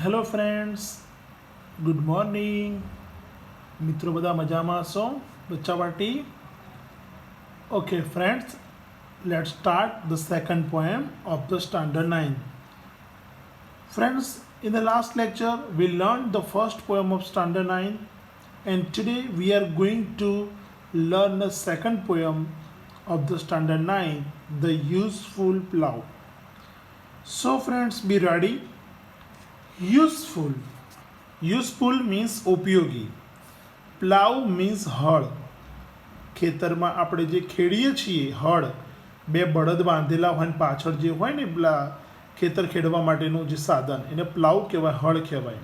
Hello friends, good morning. મિત્રો બધા મજામાં હશો? બચ્ચા party. Okay friends, let's start the second poem of the standard 9. Friends, in the last lecture we learned the first poem of standard 9, and today we are going to learn the second poem of the standard 9, the useful plough. So friends, be ready. Useful means ઉપયોગી. Plough means હળ. ખેતરમાં આપણે જે ખેડીએ છીએ હળ, બે બળદ બાંધેલા હોય ને પાછળ જે હોય ને પેલા ખેતર ખેડવા માટેનું જે સાધન એને પ્લાવ કહેવાય, હળ કહેવાય.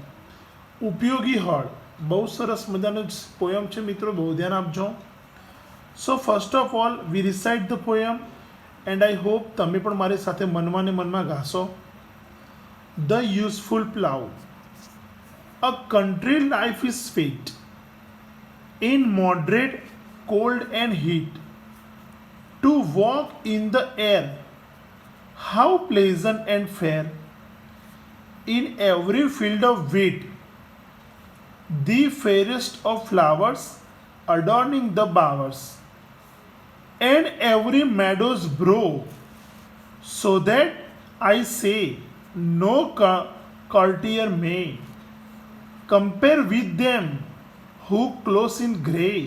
ઉપયોગી હળ. બહુ સરસ મજાનું પોયમ છે મિત્રો, બહુ ધ્યાન આપજો. So first of all we recite the poem and I hope તમે પણ મારી સાથે મનમાં ને મનમાં ગાશો. The useful plough. A country life is sweet in moderate cold and heat. To walk in the air, how pleasant and fair. In every field of wheat, the fairest of flowers adorning the bowers, and every meadow's brow, so that I say, no courtier may compare with them who close in grey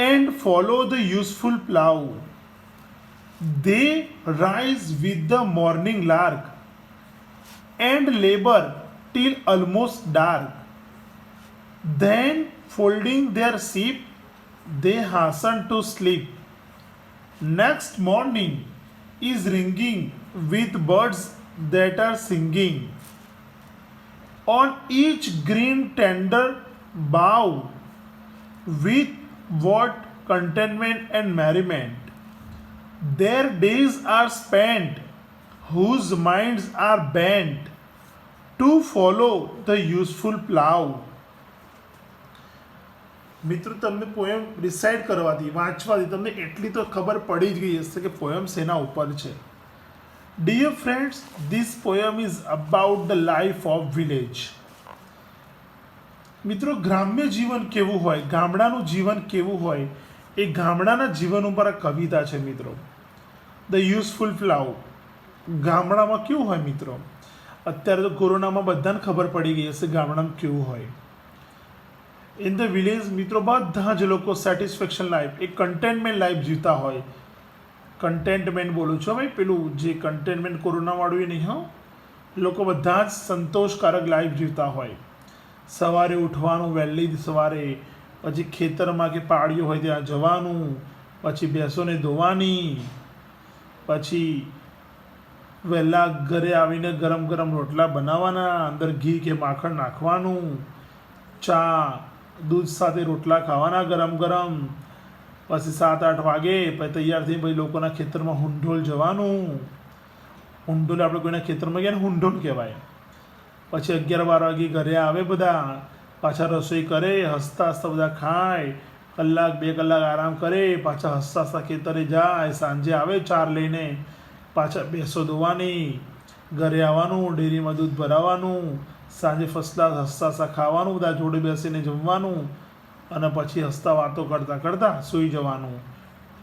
and follow the useful plough. They rise with the morning lark and labor till almost dark. Then, folding their sheep, they hasten to sleep. Next morning is ringing with birds that are singing. On each green tender bough, with what contentment and merriment. Their days are spent, whose minds are bent to follow the useful plough. મિત્રો તમને poem decide કરવાથી વાંચવાથી તમને એટલી તો ખબર પડી જ ગઈ હશે કે પોએમ શેના ઉપર છે. Dear friends, this poem is about the life of village. મિત્રો ગ્રામ્ય જીવન કેવું હોય, ગામડાનું જીવન કેવું હોય, એ ગામડાના જીવન ઉપર આ કવિતા છે મિત્રો. The useful plough. ગામડામાં કેવું હોય મિત્રો? અત્યારે તો કોરોનામાં બધાને ખબર પડી ગઈ હશે ગામડામાં કેવું હોય. ઇન ધ વિલેજ મિત્રો બધા જ લોકો સેટિસ્ફેક્શન લાઈફ, એક કન્ટેન્ટમેન્ટ લાઈફ જીવતા હોય. કન્ટેન્ટમેન્ટ બોલું છું ભાઈ, પેલું જે કન્ટેન્ટમેન્ટ કોરોનાવાળું એ નહીં. લોકો બધા જ સંતોષકારક લાઈફ જીવતા હોય. સવારે ઉઠવાનું વહેલી સવારે, પછી ખેતરમાં કે પાળીઓ હોય ત્યાં જવાનું, પછી ભેંસોને ધોવાની, પછી વહેલા ઘરે આવીને ગરમ ગરમ રોટલા બનાવવાના, અંદર ઘી કે માખણ નાખવાનું, ચા દૂધ સાથે રોટલા ખાવાના ગરમ ગરમ, પછી 7-8 વાગે પછી તૈયાર થઈ પછી લોકોના ખેતરમાં હુંઢોલ જવાનું. હુંઢોલ આપણે કોઈના ખેતરમાં ગયા ને હુંઢોલ કહેવાય. પછી 11-12 વાગે ઘરે આવે બધા, પાછા રસોઈ કરે, હસતા હસતા બધા ખાય, 1-2 કલાક આરામ કરે, પાછા હસતા હસતા ખેતરે જાય, સાંજે આવે ચાર લઈને, પાછા ભેંસો ધોવાની, ઘરે આવવાનું, ડેરીમાં દૂધ ભરાવાનું, સાંજે ફર્સ્ટ ક્લાસ હસતા હસતા ખાવાનું, બધા જોડે બેસીને જમવાનું, અને પછી હસતા વાતો કરતાં કરતાં સૂઈ જવાનું.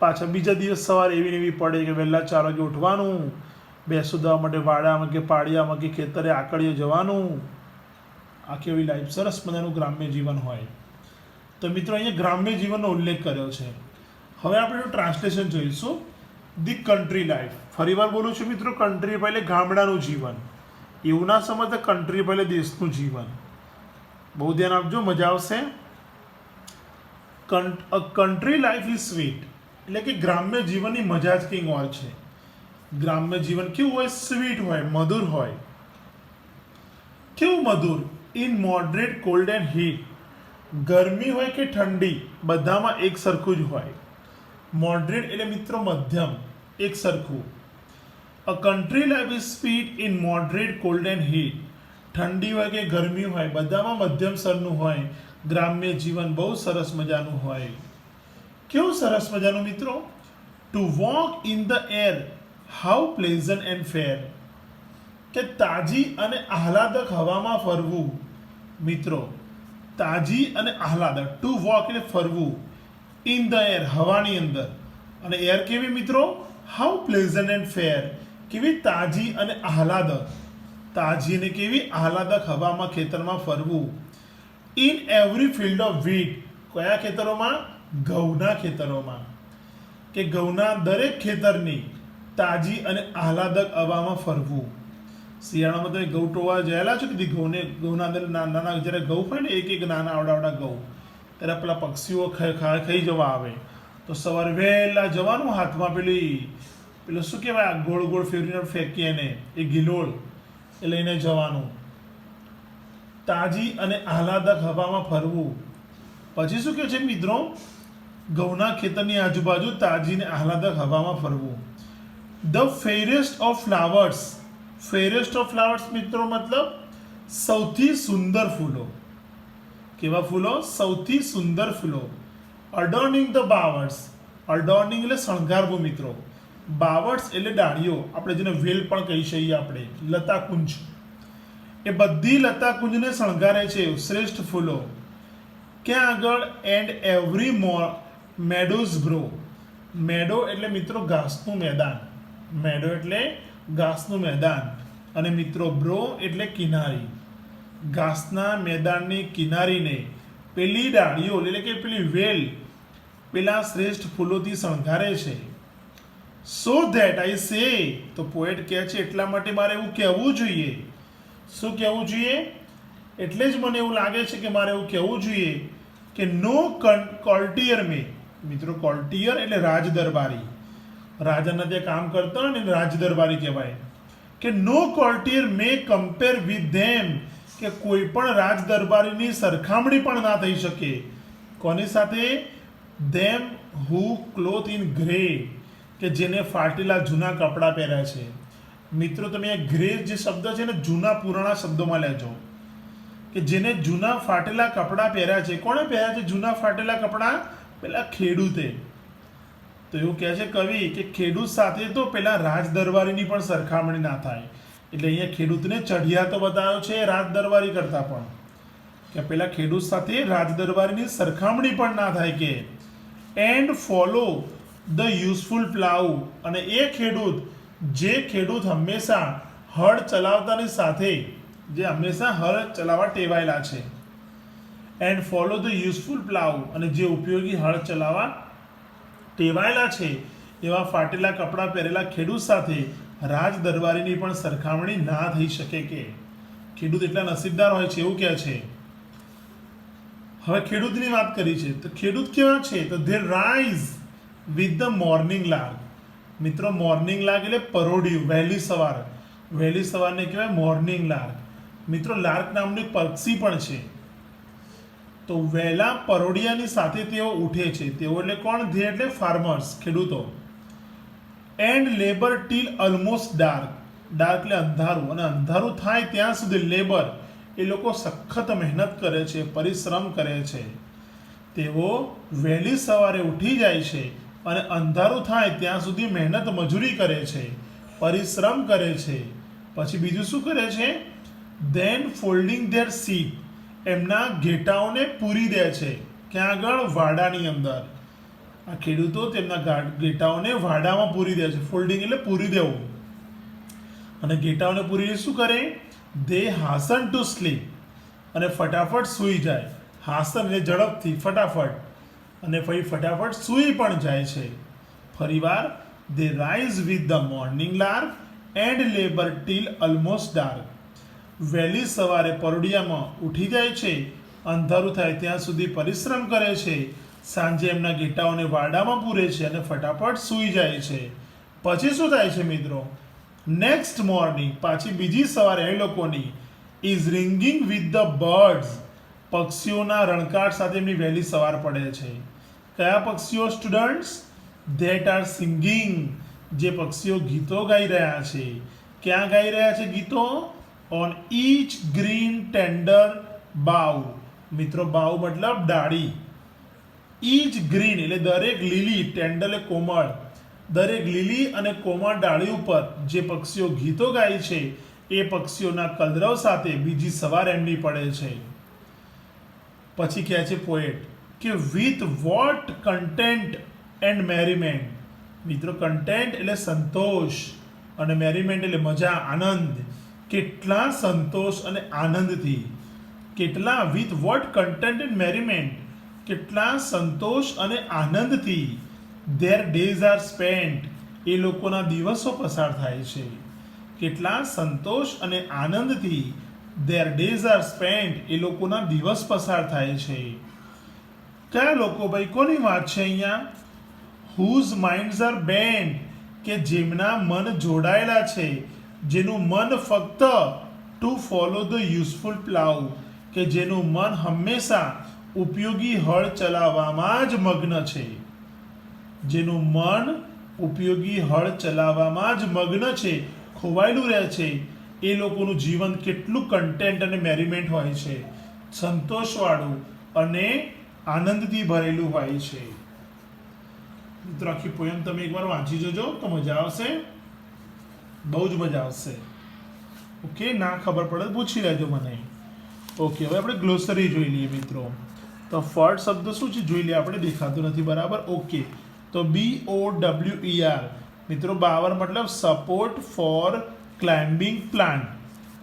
પાછા બીજા દિવસ સવારે એવી ને એવી પડે કે વહેલા 4 વાગે ઉઠવાનું, ભેંસો દવા માટે વાડામાં કે પાળિયામાં કે ખેતરે આકડીએ જવાનું. આ કેવી લાઈફ, સરસ મજાનું ગ્રામ્ય જીવન હોય. તો મિત્રો અહીંયા ગ્રામ્ય જીવનનો ઉલ્લેખ કર્યો છે. હવે આપણે ટ્રાન્સલેશન જોઈશું. The country life. ફરીવાર બોલું છું મિત્રો, કન્ટ્રી પહેલે ગામડાનું જીવન. એવું ના સમજતા કન્ટ્રી પહેલે દેશનું જીવન. બહુ ધ્યાન આપજો, મજા આવશે. કન્ટ્રી લાઈફ ઇઝ સ્વીટ, એટલે કે ગ્રામ્ય જીવનની મજા જ કંઈક ઓર છે. ગ્રામ્ય જીવન કેવું હોય? સ્વીટ હોય, મધુર હોય. કેવું મધુર? In moderate cold and heat. ગરમી હોય કે ઠંડી, બધામાં એક સરખું જ હોય. મોડરેટ એટલે મિત્રો મધ્યમ, એક સરખું. અ country life is sweet in moderate cold and heat. ઠંડી હોય કે ગરમી હોય, બધામાં મધ્યમ સ્તરનું હોય. ગ્રામ્ય જીવન બહુ સરસ મજાનું હોય. કેવું સરસ મજાનું મિત્રો? Two walk in the air, how pleasant and ફેર. કે તાજી અને આહલાદક હવામાં ફરવું. મિત્રો, તાજી અને આહલાદક, ટુ વોક એટલે ફરવું, ઇન ધ એર હવાની અંદર. અને એર કેવી મિત્રો? હાઉ પ્લેઝન્ટ એન્ડ ફેર, કેવી તાજી અને આહલાદક, તાજી અને કેવી આહલાદક હવામાં ખેતરમાં ફરવું. ઇન એવરી ફિલ્ડ ઓફ વીટ, કયા ખેતરોમાં? ઘઉંના ખેતરોમાં. કે ઘઉંના દરેક ખેતરની તાજી અને આહલાદક હવામાં ફરવું. શિયાળામાં તમે ઘઉં ટોવા જયેલા છો કે ઘઉંના અંદર નાના જ્યારે ઘઉં હોય ને એક નાના આવડા ઘઉં, ત્યારે પેલા પક્ષીઓ ખાઈ જવા આવે, તો સવારે વહેલા જવાનું, હાથમાં પેલું શું કહેવાય, ગોળ ગોળ ફેરવીને ફેંકીએ એને, એ ગિલોળ એ લઈને જવાનું. તાજી અને આહલાદક હવામાં ફરવું. પછી શું કહે છે મિત્રો? ઘઉંના ખેતરની આજુબાજુ તાજી અને આહલાદક હવામાં ફરવું. The forest of flowers, forest of flowers મિત્રો મતલબ સૌથી સુંદર ફૂલો. કેવા ફૂલો? સૌથી સુંદર ફૂલો. અડોર્નિંગ ધ બાવર્સ, અડોર્નિંગ એટલે શણગારવું મિત્રો, બાવર્સ એટલે ડાળીઓ, આપણે જેને વેલ પણ કહી શકીએ, આપણે લતાકુંજ, એ બધી લતાકુંજને શણગારે છે શ્રેષ્ઠ ફૂલો. ક્યાં આગળ? એન્ડ એવરી મેડોઝ બ્રો, મેડો એટલે મિત્રો ઘાસનું મેદાન, મેડો એટલે ઘાસનું મેદાન, અને મિત્રો બ્રો એટલે કિનારી. ઘાસના મેદાનની કિનારીને પેલી ડાળીઓ એટલે કે પેલી વેલ પેલા શ્રેષ્ઠ ફૂલોથી શણગારે છે. સો ધેટ આઈ સે, તો પોએટ કહે છે એટલા માટે મારે એવું કહેવું જોઈએ. શું કહેવું જોઈએ? એટલે જ મને એવું લાગે છે કે મારે એવું કહેવું જોઈએ કે નો કોલ્ટિયર મે, મિત્રો કોલ્ટિયર એટલે રાજદરબારી, રાજાના ત્યાં કામ કરતા હોય ને રાજદરબારી કહેવાય, કે નો કોલ્ટિયર મે કમ્પેર વિથ ધેમ, કે કોઈ પણ રાજદરબારીની સરખામણી પણ ના થઈ શકે. કોની સાથે? ધેમ હુ ક્લોથ ઇન ગ્રે, કે જેને ફાટેલા જૂના કપડાં પહેર્યા છે. મિત્રો તમે આ ગ્રે જે શબ્દ છે ને જૂના પુરાણા શબ્દોમાં લેજો, કે જેને જૂના ફાટેલા કપડાં પહેર્યા છે. કોણે પહેર્યા છે જૂના ફાટેલા કપડાં? પેલા ખેડૂતે. તો એવું કહે છે કવિ કે ખેડૂત સાથે તો પેલા રાજદરબારીની પણ સરખામણી ના થાય. એટલે અહીંયા ખેડૂતને ચઢિયાતો બતાવ્યો છે રાજદરબારી કરતા પણ, કે પેલા ખેડૂત સાથે રાજદરબારીની સરખામણી પણ ના થાય. કે and follow the useful plough, અને એ ખેડૂત જે ખેડૂત હંમેશા હળ ચલાવતાની સાથે, જે હંમેશા હળ ચલાવવા ટેવાયેલા છે. And follow the useful plough, અને જે ઉપયોગી હળ ચલાવવા ટેવાયેલા છે એવા ફાટેલા કપડાં પહેરેલા ખેડૂત સાથે રાજ દરબારીની પણ સરખામણી ના થઈ શકે. કે ખેડૂત એટલા નસીબદાર હોય છે એવું કહે છે. હવે ખેડૂતની વાત કરી છે, તો ખેડૂત કેવા છે? તો they rise with the morning lark. મિત્રો મોર્નિંગ લાર્ક એટલે પરોઢિયું, વહેલી સવાર, વહેલી સવારને કહેવાય મોર્નિંગ લાર્ક. મિત્રો લાર્ક નામનું પક્ષી પણ છે. તો વહેલા પરોઢિયાની સાથે તેઓ ઉઠે છે. તેઓ એટલે કોણ? ધે એટલે ફાર્મર્સ, ખેડૂતો. And labour till almost dark, dark એટલે અંધારું, અને અંધારું થાય ત્યાં સુધી લેબર એ લોકો સખત મહેનત કરે છે, પરિશ્રમ કરે છે. તેઓ વહેલી સવારે ઉઠી જાય છે અને અંધારું થાય ત્યાં સુધી મહેનત મજૂરી કરે છે, પરિશ્રમ કરે છે. પછી બીજું શું કરે છે? ધેન ફોલ્ડિંગ ધેર સીટ, એમના ઘેટાઓને પૂરી દે છે. ક્યાં આગળ? વાડાની અંદર. આ ખેડૂતો તેમના ઘેટાઓને વાડામાં પૂરી દે છે. ફોલ્ડિંગ એટલે પૂરી દેવું. અને ઘેટાઓને પૂરીને શું કરે? દે હાસન ટુ સ્લીપ, અને ફટાફટ સૂઈ જાય. હાસન એટલે ઝડપથી, ફટાફટ, અને પછી ફટાફટ સૂઈ પણ જાય છે. ફરીવાર, they rise with the morning lark and labour till almost dark. વહેલી સવારે પરોઢિયામાં ઉઠી જાય છે, અંધારું થાય ત્યાં સુધી પરિશ્રમ કરે છે, સાંજે એમના ઘેટાઓને વાડામાં પૂરે છે અને ફટાફટ સૂઈ જાય છે. પછી શું થાય છે મિત્રો? નેક્સ્ટ મોર્નિંગ, પાછી બીજી સવારે એ લોકોની is ringing with the birds, પક્ષીઓના રણકાર સાથે એમની વહેલી સવાર પડે છે. કયા પક્ષીઓ સ્ટુડન્ટ્સ? ધેટ આર સિંગિંગ, જે પક્ષીઓ ગીતો ગાઈ રહ્યા છે. ક્યાં ગાઈ રહ્યા છે ગીતો? On each green tender bough. મિત્રો બાઉ મતલબ ડાળી. ઈચ ગ્રીન એટલે દરેક લીલી, ટેન્ડર એટલે કોમળ, દરેક લીલી અને કોમળ ડાળી ઉપર જે પક્ષીઓ ગીતો ગાય છે એ પક્ષીઓના કલરવ સાથે બીજી સવાર એમની પડે છે. પછી કહે છે પોએટ કે વિથ વોટ કન્ટેન્ટ એન્ડ મેરીમેન્ટ. મિત્રો કન્ટેન્ટ એટલે સંતોષ અને મેરીમેન્ટ એટલે મજા આનંદ. કેટલા સંતોષ અને આનંદથી, કેટલા વિથ વોટ કન્ટેન્ટ એન્ડ મેરીમેન્ટ, કેટલા સંતોષ અને આનંદથી ધેર ડેઝ આર સ્પેન્ટ, એ લોકોના દિવસો પસાર થાય છે. કેટલા સંતોષ અને આનંદથી ધેર ડેઝ આર સ્પેન્ટ, એ લોકોના દિવસ પસાર થાય છે. કયા લોકો ભાઈ, કોની વાત છે અહીંયા? હુઝ માઇન્ડ્સ આર બેન્ટ, કે જેમના મન જોડાયેલા છે, જેનું મન ફક્ત two follow the useful plough, કે જેનું મન હંમેશા ઉપયોગી હળ ચલાવવામાં જ મગ્ન છે. જેનું મન ઉપયોગી હળ ચલાવવામાં જ મગ્ન છે, ખોવાયેલું રહે છે, એ લોકોનું જીવન કેટલું કન્ટેન્ટ અને મેરીમેન્ટ હોય છે, સંતોષવાળું અને આનંદથી ભરેલું હોય છે. મિત્રો આખી પોયમ તમે એકવાર વાંચી જજો તો મજા આવશે, બહુ જ મજા આવશે. ઓકે, ના ખબર પડે પૂછી લેજો મને. ઓકે, હવે આપણે ગ્લોસરી જોઈ લઈએ મિત્રો. તો ફર્ડ શબ્દ શું છે જોઈ લઈએ આપણે, દેખાતું નથી બરાબર. ઓકે, તો BOWER મિત્રો, બાવર મતલબ સપોર્ટ ફોર ક્લાઇમ્બિંગ પ્લાન્ટ.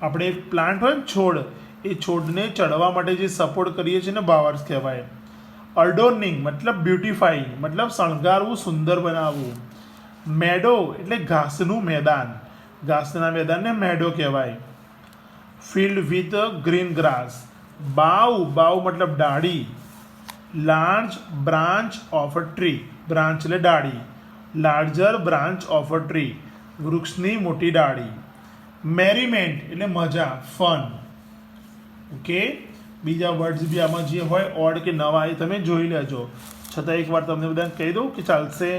આપણે એક પ્લાન્ટ હોય ને છોડ, એ છોડને ચડવા માટે જે સપોર્ટ કરીએ છીએ ને બાવર્સ કહેવાય. અડોર્નિંગ મતલબ બ્યુટીફાઈંગ, મતલબ શણગારવું, સુંદર બનાવવું. મેડો એટલે ઘાસનું મેદાન, ઘાસના મેદાનને મેડો કહેવાય. Field with green grass. Bough મતલબ ડાળી. Large branch of a tree, branch એટલે ડાળી. Larger branch of a tree, વૃક્ષની મોટી ડાળી. મેરીમેન્ટ એટલે મજા, ફન. ઓકે, બીજા વર્ડ્સ બી આમાં જે હોય ઓડ કે નવા એ તમે જોઈ લેજો. છતાં એકવાર તમને બધાને કહી દઉં કે ચાલશે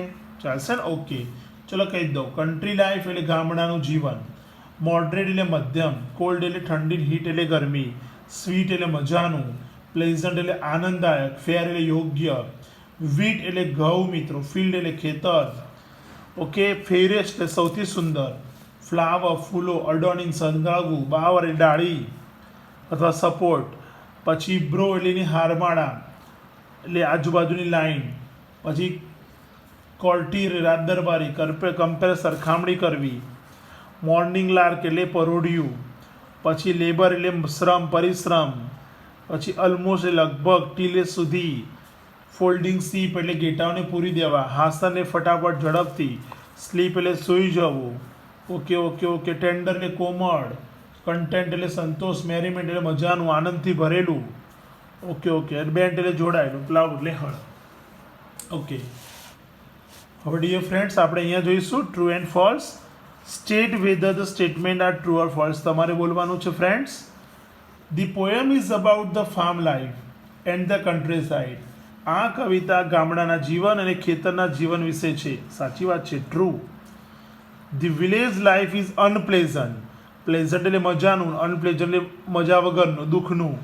ને. ઓકે, ચલો કહી દઉં. કન્ટ્રી લાઈફ એટલે ગામડાનું જીવન. મોડરેટ એટલે મધ્યમ. કોલ્ડ એટલે ઠંડી, હીટ એટલે ગરમી. સ્વીટ એટલે મજાનું. પ્લેઝન્ટ એટલે આનંદદાયક. ફેર એટલે યોગ્ય. વીટ એટલે ઘઉં મિત્રો. ફિલ્ડ એટલે ખેતર. ઓકે, ફેરેસ્ટ એટલે સૌથી સુંદર. ફ્લાવર ફૂલો. અડોર્નિંગ શણગારવું. બાવર એટલે ડાળી અથવા સપોર્ટ. પછી બ્રો એટલે એની હારમાળા એટલે આજુબાજુની લાઈન. પછી કોર્ટીર રાત દરબારી, કમ્પેર સરખામણી કરવી. મોર્નિંગ લાર્ક એટલે પરોઢિયું. પછી લેબર એટલે શ્રમ, પરિશ્રમ. પછી ઓલમોસ્ટ એટલે લગભગ, ટીલે સુધી. ફોલ્ડિંગ સીપ એટલે ગેટાઓને પૂરી દેવા. હાસન એટલે ફટાફટ, ઝડપથી. સ્લીપ એટલે સૂઈ જવું. ઓકે. ટેન્ડર એટલે કોમળ. કન્ટેન્ટ એટલે સંતોષ. મેરીમેન્ટ એટલે મજાનું, આનંદથી ભરેલું. ઓકે. બેન્ટ એટલે જોડાયેલું. પ્લાવ એટલે હળ. ઓકે, હવે ડિયર ફ્રેન્ડ્સ આપણે અહીંયા જોઈશું true and false. State whether the statement are true or false. તમારે બોલવાનું છે friends. The poem is about the farm life and the country side. આ કવિતા ગામડાના જીવન અને ખેતરના જીવન વિશે છે. સાચી વાત છે, true. The village life is unpleasant. Pleasant એટલે મજાનું, અનપ્લેઝન્ટ એટલે મજા વગરનું, દુઃખનું.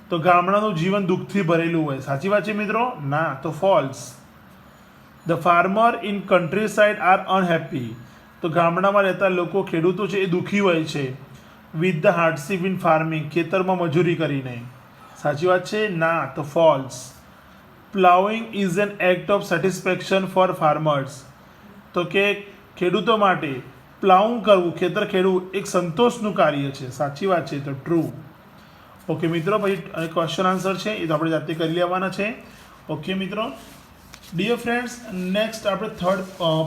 તો ગામડાનું જીવન દુઃખથી ભરેલું હોય. સાચી વાત છે મિત્રો? ના, તો false. The farmer in countryside are unhappy. તો ગામડામાં રહેતા લોકો, ખેડૂતો છે એ દુઃખી હોય છે. With the hardship in farming. ખેતરમાં મજૂરી કરીને. સાચી વાત છે? ના, તો false. Ploughing is an act of satisfaction for farmers. તો કે ખેડૂતો માટે પ્લાઉંગ કરવું, ખેતર ખેડવું એક સંતોષનું કાર્ય છે. સાચી વાત છે, તો ટ્રુ. ઓકે મિત્રો, પછી ક્વેશ્ચન આન્સર છે એ તો આપણે જાતે કરી લેવાના છે. ઓકે મિત્રો, ડિયર ફ્રેન્ડ્સ, નેક્સ્ટ આપણે થર્ડ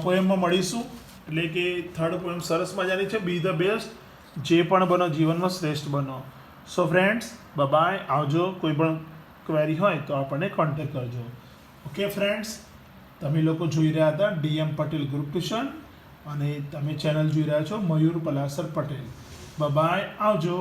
પોએમમાં મળીશું. એટલે કે થર્ડ પોએમ સરસ મજાની છે. બી ધ બેસ્ટ. જે પણ બનો જીવનમાં શ્રેષ્ઠ બનો. સો ફ્રેન્ડ્સ, બાય, આવજો. કોઈ પણ ક્વેરી હોય તો આપણને કોન્ટેક્ટ કરજો. ઓકે ફ્રેન્ડ્સ, તમે લોકો જોઈ રહ્યા હતા DM પટેલ ગ્રુપ ટ્યુશન અને તમે ચેનલ જોઈ રહ્યા છો મયુર પલાસર પટેલ. બાય, આવજો.